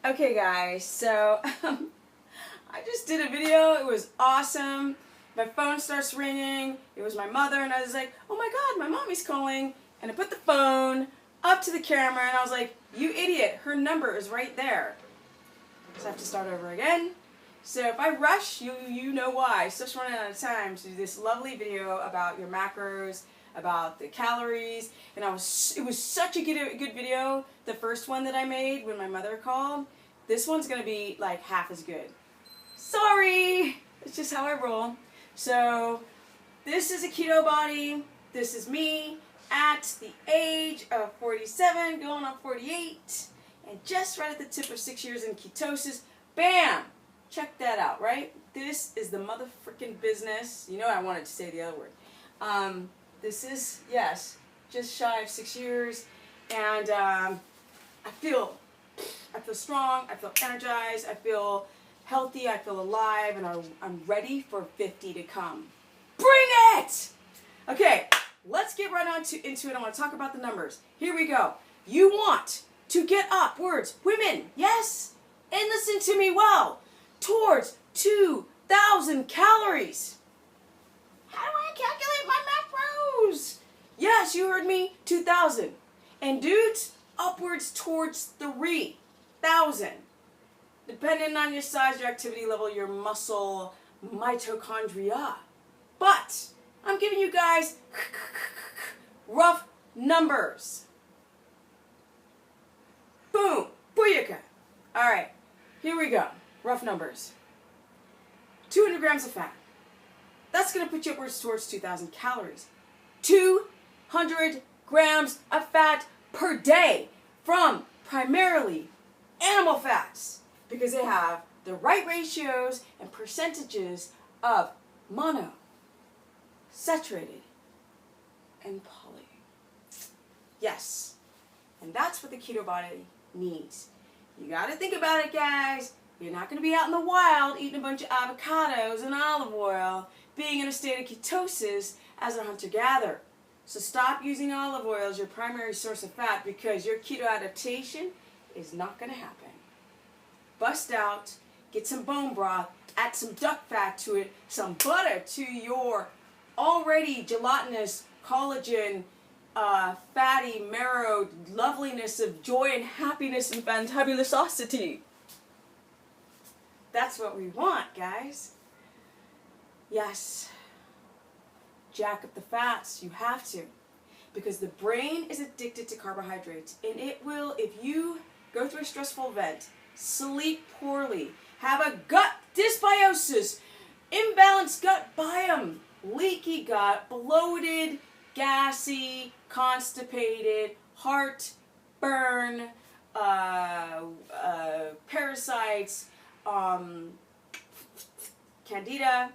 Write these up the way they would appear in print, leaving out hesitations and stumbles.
Okay guys, so I just did a video. It was awesome. My phone starts ringing. It was my mother and I was like, oh my god, my mommy's calling. And I put the phone up to the camera and I was like, you idiot, her number is right there. So I have to start over again. So if I rush, you know why. So just running out of time to do this lovely video about your macros, about the calories, and it was such a good video, the first one that I made when my mother called. This one's gonna be like half as good. Sorry, it's just how I roll. So this is a keto body. This is me at the age of 47, going on 48, and just right at the tip of 6 years in ketosis. Bam! Check that out, right? This is the motherfucking business. You know I wanted to say the other word. This is, yes, just shy of 6 years, and I feel strong, I feel energized, I feel healthy, I feel alive, and I'm ready for 50 to come. Bring it! Okay, let's get right into it. I want to talk about the numbers. Here we go. You want to get upwards, women, yes, and listen to me well, towards 2,000 calories. How do I calculate my macros? Yes, you heard me, 2,000. And dudes, upwards towards 3,000. Depending on your size, your activity level, your muscle mitochondria. But I'm giving you guys rough numbers. Boom, booyaka. All right, here we go. Rough numbers. 200 grams of fat. That's going to put you upwards towards 2,000 calories. 200 grams of fat per day from primarily animal fats, because they have the right ratios and percentages of mono, saturated, and poly. Yes, and that's what the keto body needs. You got to think about it, guys. You're not going to be out in the wild eating a bunch of avocados and olive oil, being in a state of ketosis as a hunter-gatherer. So stop using olive oil as your primary source of fat, because your keto adaptation is not going to happen. Bust out, get some bone broth, add some duck fat to it, some butter to your already gelatinous collagen, fatty, marrow, loveliness of joy and happiness and fantabulosity. That's what we want, guys. Yes. Jack up the fats. You have to. Because the brain is addicted to carbohydrates. And it will, if you go through a stressful event, sleep poorly, have a gut dysbiosis, imbalanced gut biome, leaky gut, bloated, gassy, constipated, heartburn, parasites, candida.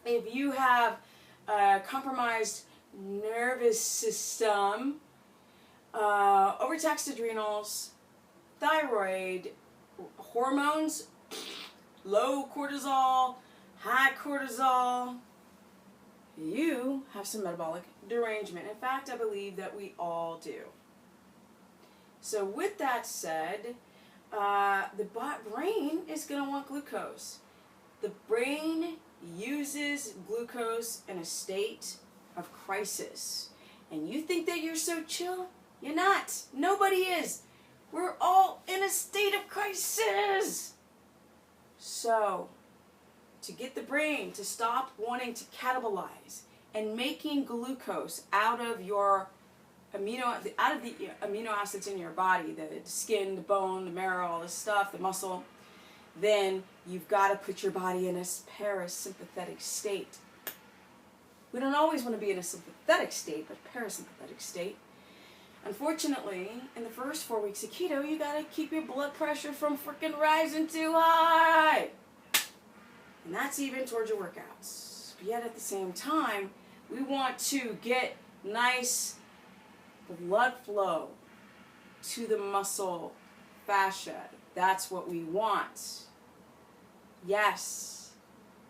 If you have a compromised nervous system, overtaxed adrenals, thyroid, hormones, low cortisol, high cortisol, you have some metabolic derangement. In fact, I believe that we all do. So with that said, the brain is going to want glucose. The brain uses glucose in a state of crisis. And you think that you're so chill? You're not. Nobody is. We're all in a state of crisis. So, to get the brain to stop wanting to catabolize and making glucose out of your the amino acids in your body, the skin, the bone, the marrow, all this stuff, the muscle, then you've got to put your body in a parasympathetic state. We don't always want to be in a sympathetic state, but parasympathetic state. Unfortunately, in the first 4 weeks of keto, you got to keep your blood pressure from freaking rising too high. And that's even towards your workouts. But yet at the same time, we want to get nice blood flow to the muscle fascia. That's what we want. Yes.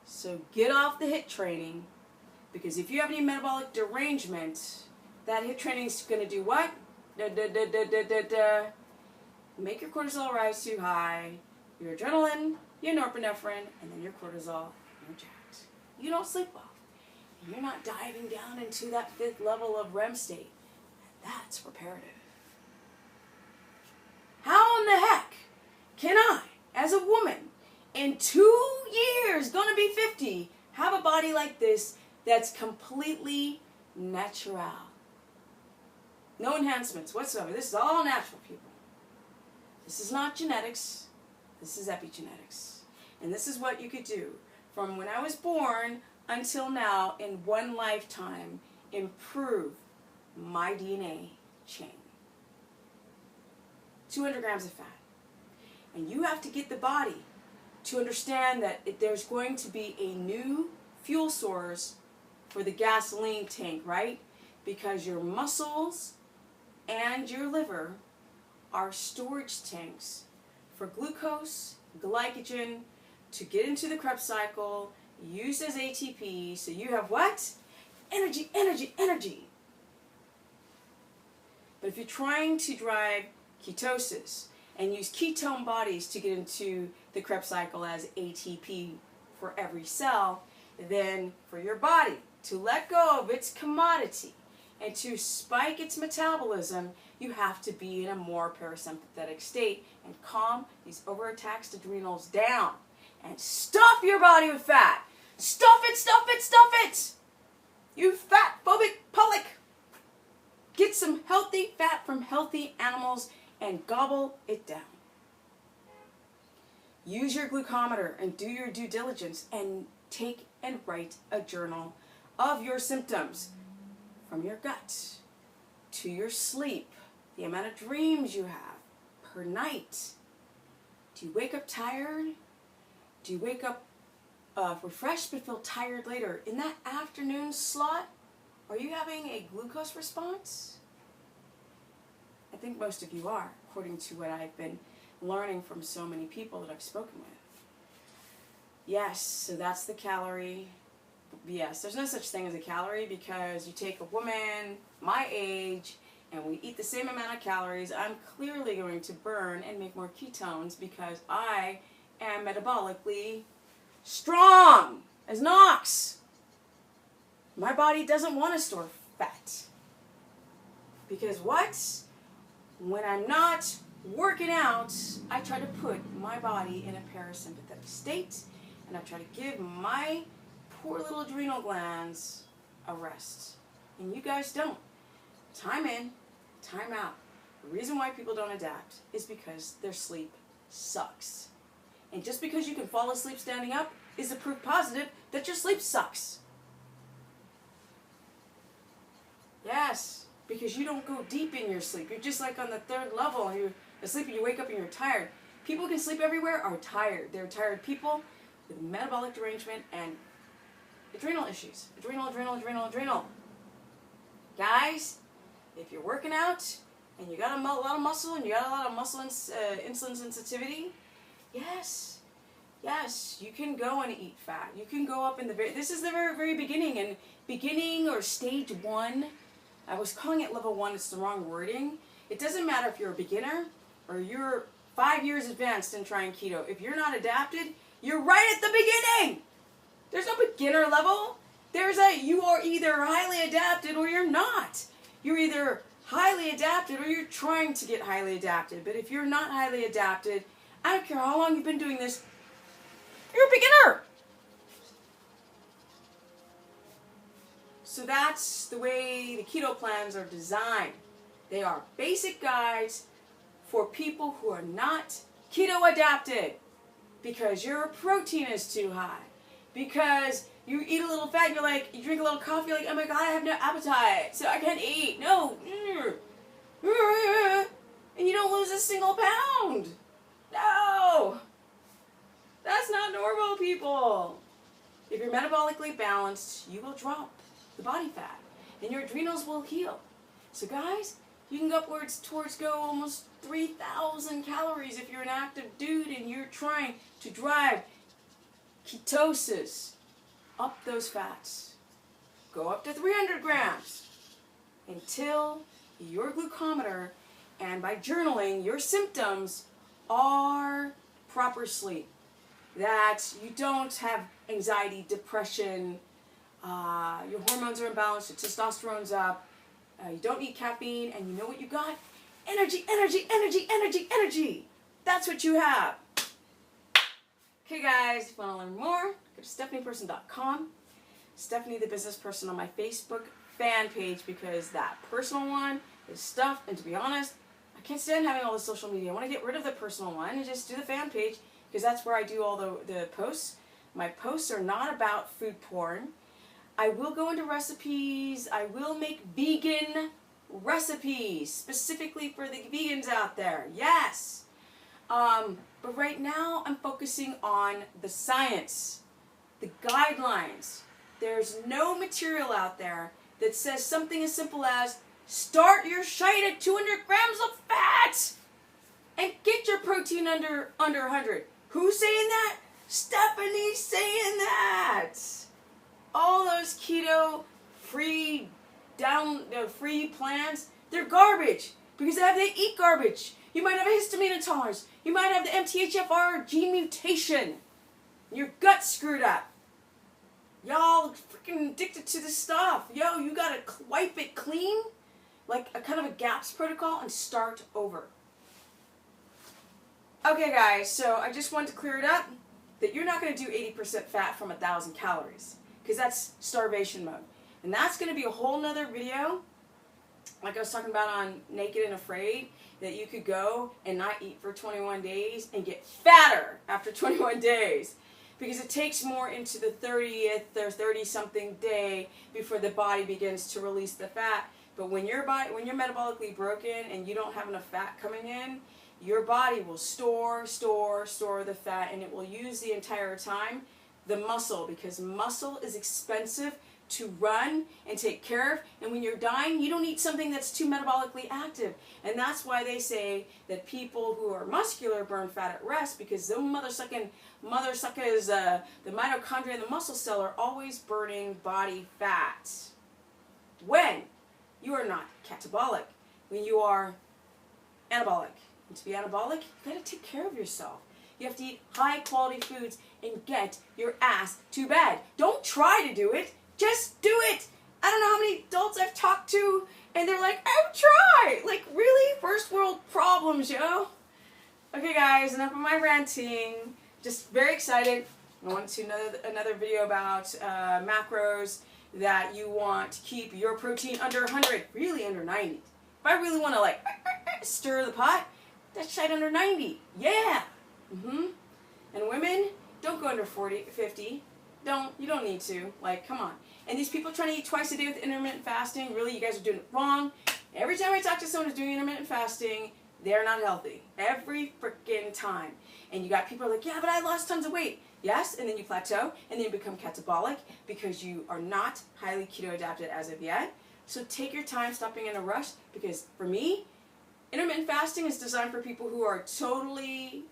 So get off the HIIT training, because if you have any metabolic derangement, that HIIT training is going to do what? make your cortisol rise too high, your adrenaline, your norepinephrine, and then your cortisol, and you're jacked. You don't sleep well. And you're not diving down into that 5th level of REM state. And that's reparative. How in the heck can I, as a woman, in 2 years, gonna be 50, have a body like this that's completely natural? No enhancements whatsoever. This is all natural, people. This is not genetics. This is epigenetics. And this is what you could do from when I was born until now in one lifetime. Improve my DNA chain. 200 grams of fat. And you have to get the body to understand that there's going to be a new fuel source for the gasoline tank, right? Because your muscles and your liver are storage tanks for glucose, glycogen, to get into the Krebs cycle, used as ATP, so you have what? Energy, energy, energy. But if you're trying to drive ketosis and use ketone bodies to get into the Krebs cycle as ATP for every cell, then for your body to let go of its commodity and to spike its metabolism, you have to be in a more parasympathetic state and calm these overtaxed adrenals down and stuff your body with fat. Stuff it, stuff it, stuff it! You fat phobic public! Get some healthy fat from healthy animals and gobble it down. Use your glucometer and do your due diligence and take and write a journal of your symptoms, from your gut to your sleep, the amount of dreams you have per night. Do you wake up tired? Do you wake up refreshed but feel tired later? In that afternoon slot, are you having a glucose response? I think most of you are, according to what I've been learning from so many people that I've spoken with. Yes, so that's the calorie. Yes, there's no such thing as a calorie, because you take a woman my age and we eat the same amount of calories, I'm clearly going to burn and make more ketones because I am metabolically strong as an ox. My body doesn't want to store fat. Because what? When I'm not working out, I try to put my body in a parasympathetic state, and I try to give my poor little adrenal glands a rest. And you guys don't. Time in, time out. The reason why people don't adapt is because their sleep sucks. And just because you can fall asleep standing up is a proof positive that your sleep sucks. Yes, because you don't go deep in your sleep. You're just like on the 3rd level, and you're asleep and you wake up and you're tired. People who can sleep everywhere are tired. They're tired people with metabolic derangement and adrenal issues. Adrenal. Guys, if you're working out and you got a lot of muscle and you got a lot of muscle insulin sensitivity, yes, you can go and eat fat. You can go up in this is the very, very beginning, and beginning or stage 1, I was calling it level 1, it's the wrong wording. It doesn't matter if you're a beginner or you're 5 years advanced in trying keto. If you're not adapted, you're right at the beginning. There's no beginner level. You are either highly adapted or you're not. You're either highly adapted or you're trying to get highly adapted. But if you're not highly adapted, I don't care how long you've been doing this, you're a beginner. So that's the way the keto plans are designed. They are basic guides for people who are not keto adapted, because your protein is too high, because you eat a little fat and you drink a little coffee, you're like, oh my God, I have no appetite, so I can't eat. No. And you don't lose a single pound. No. That's not normal, people. If you're metabolically balanced, you will drop the body fat and your adrenals will heal. So guys, you can go upwards towards almost 3,000 calories if you're an active dude and you're trying to drive ketosis up those fats. Go up to 300 grams until your glucometer and by journaling your symptoms are proper sleep. That you don't have anxiety, depression, your hormones are imbalanced, your testosterone's up, you don't need caffeine, and you know what you got? Energy, energy, energy, energy, energy. That's what you have. Okay guys, if you want to learn more, go to stephanieperson.com. Stephanie the Business Person on my Facebook fan page, because that personal one is stuff, and to be honest, I can't stand having all the social media. I want to get rid of the personal one and just do the fan page, because that's where I do all the posts. My posts are not about food porn. I will go into recipes. I will make vegan recipes, specifically for the vegans out there. Yes! But right now, I'm focusing on the science, the guidelines. There's no material out there that says something as simple as start your shite at 200 grams of fat and get your protein under 100. Who's saying that? Stephanie's saying that. All those keto free plans, they're garbage because they eat garbage. You might have a histamine intolerance. You might have the MTHFR gene mutation. Your gut's screwed up. Y'all freaking addicted to this stuff. Yo, you gotta wipe it clean, like a kind of a GAPS protocol, and start over. Okay guys, so I just wanted to clear it up that you're not gonna do 80% fat from 1,000 calories, because that's starvation mode. And that's gonna be a whole nother video, like I was talking about on Naked and Afraid, that you could go and not eat for 21 days and get fatter after 21 days. Because it takes more into the 30th or 30-something day before the body begins to release the fat. But when you're metabolically broken and you don't have enough fat coming in, your body will store the fat, and it will use the entire time the muscle, because muscle is expensive to run and take care of, and when you're dying, you don't eat something that's too metabolically active. And that's why they say that people who are muscular burn fat at rest, because the mother suckers, the mitochondria and the muscle cell are always burning body fat. When you are not catabolic, when you are anabolic. And to be anabolic, you gotta take care of yourself. You have to eat high quality foods and get your ass to bed. Don't try to do it. Just do it. I don't know how many adults I've talked to, and they're like, I've tried. Like, really? First world problems, yo. Okay, guys, enough of my ranting. Just very excited. I want to another video about macros that you want to keep your protein under 100, really under 90. If I really want to, like, stir the pot, that's shite under 90. Yeah. And women, don't go under 40, 50. You don't need to. Like, come on. And these people trying to eat twice a day with intermittent fasting, really, you guys are doing it wrong. Every time I talk to someone who's doing intermittent fasting, they're not healthy. Every freaking time. And you got people who are like, yeah, but I lost tons of weight. Yes, and then you plateau, and then you become catabolic because you are not highly keto adapted as of yet. So take your time, stop being in a rush, because for me, intermittent fasting is designed for people who are totally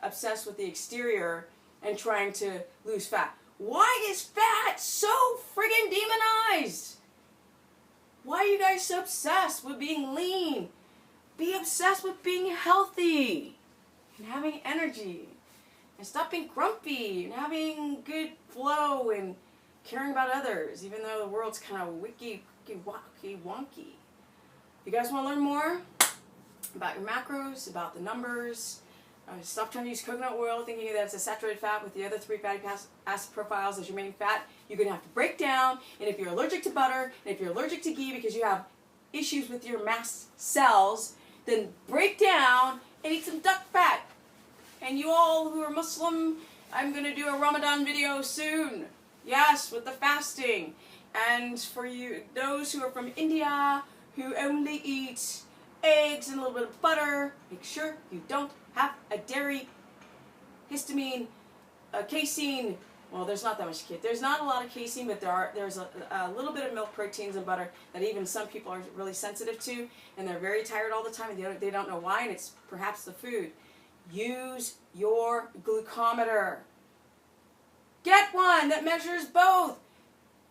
obsessed with the exterior and trying to lose fat. Why is fat so friggin' demonized? Why are you guys so obsessed with being lean? Be obsessed with being healthy and having energy. And stop being grumpy and having good flow and caring about others, even though the world's kind of wonky. If you guys want to learn more about your macros, about the numbers, stop trying to use coconut oil thinking that it's a saturated fat with the other 3 fatty acid profiles as your main fat. You're going to have to break down, and if you're allergic to butter, and if you're allergic to ghee because you have issues with your mast cells, then break down and eat some duck fat. And you all who are Muslim, I'm going to do a Ramadan video soon. Yes, with the fasting. And for you, those who are from India, who only eat eggs and a little bit of butter, make sure you don't have a dairy, histamine, casein. Well, there's not that much. There's not a lot of casein, but there's a little bit of milk proteins and butter that even some people are really sensitive to, and they're very tired all the time, and they don't know why, and it's perhaps the food. Use your glucometer. Get one that measures both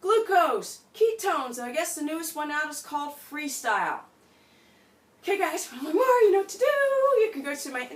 glucose, ketones, and I guess the newest one out is called Freestyle. okay guys, want more, you know what to do. You can go to my